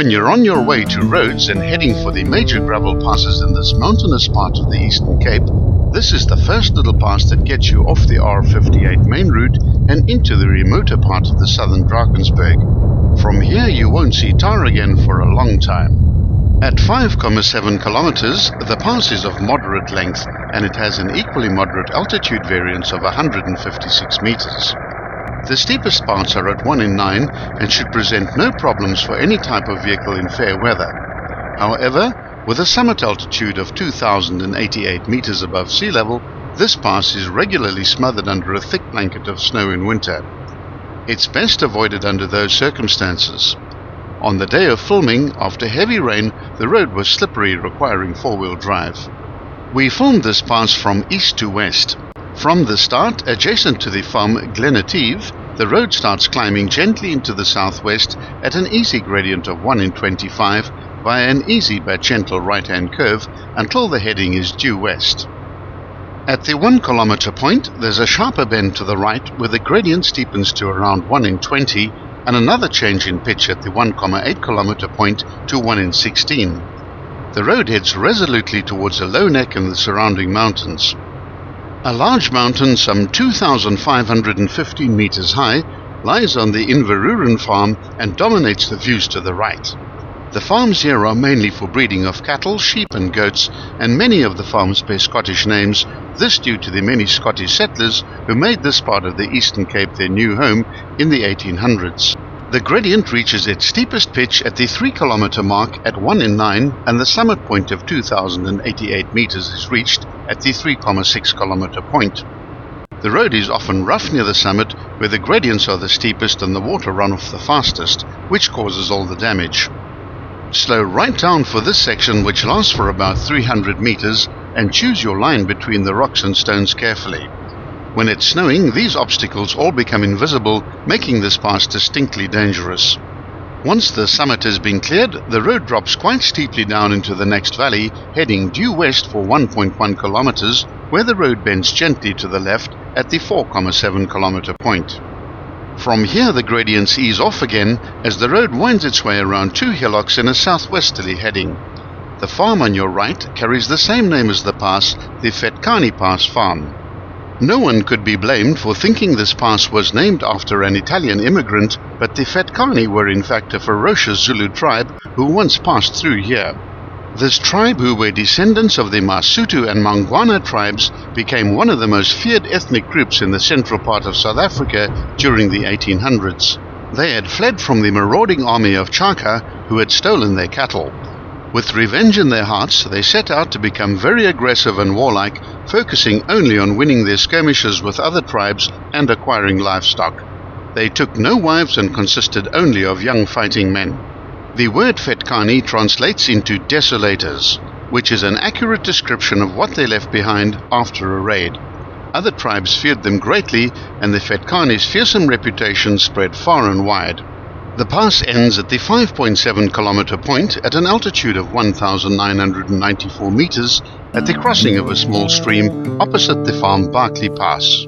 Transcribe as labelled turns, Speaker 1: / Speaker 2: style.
Speaker 1: When you're on your way to Rhodes and heading for the major gravel passes in this mountainous part of the Eastern Cape, this is the first little pass that gets you off the R58 main route and into the remoter part of the southern Drakensberg. From here you won't see tar again for a long time. At 5,7 kilometers, the pass is of moderate length and it has an equally moderate altitude variance of 156 meters. The steepest parts are at 1 in 9 and should present no problems for any type of vehicle in fair weather. However, with a summit altitude of 2,088 meters above sea level, this pass is regularly smothered under a thick blanket of snow in winter. It's best avoided under those circumstances. On the day of filming, after heavy rain, the road was slippery, requiring four-wheel drive. We filmed this pass from east to west. From the start, adjacent to the farm Glenative, the road starts climbing gently into the southwest at an easy gradient of 1 in 25 via an easy but gentle right-hand curve until the heading is due west. At the 1 kilometer point, there's a sharper bend to the right where the gradient steepens to around 1 in 20 and another change in pitch at the 1,8 kilometer point to 1 in 16. The road heads resolutely towards a low neck in the surrounding mountains. A large mountain some 2,515 meters high lies on the Inveruren farm and dominates the views to the right. The farms here are mainly for breeding of cattle, sheep and goats, and many of the farms bear Scottish names, this due to the many Scottish settlers who made this part of the Eastern Cape their new home in the 1800s. The gradient reaches its steepest pitch at the 3 kilometer mark at 1 in 9 and the summit point of 2,088 meters is reached at the 3,6 kilometer point. The road is often rough near the summit where the gradients are the steepest and the water run off the fastest, which causes all the damage. Slow right down for this section, which lasts for about 300 meters, and choose your line between the rocks and stones carefully. When it's snowing, these obstacles all become invisible, making this pass distinctly dangerous. Once the summit has been cleared, the road drops quite steeply down into the next valley, heading due west for 1.1 kilometers, where the road bends gently to the left at the 4,7 kilometer point. From here the gradients ease off again as the road winds its way around two hillocks in a southwesterly heading. The farm on your right carries the same name as the pass, the Fetcani Pass farm. No one could be blamed for thinking this pass was named after an Italian immigrant, but the Fetcani were in fact a ferocious Zulu tribe who once passed through here. This tribe, who were descendants of the Masutu and Mangwana tribes, became one of the most feared ethnic groups in the central part of South Africa during the 1800s. They had fled from the marauding army of Chaka, who had stolen their cattle. With revenge in their hearts, they set out to become very aggressive and warlike, focusing only on winning their skirmishes with other tribes and acquiring livestock. They took no wives and consisted only of young fighting men. The word Fetcani translates into desolators, which is an accurate description of what they left behind after a raid. Other tribes feared them greatly, and the Fetcani's fearsome reputation spread far and wide. The pass ends at the 5.7 kilometer point at an altitude of 1,994 meters at the crossing of a small stream opposite the farm Barkley Pass.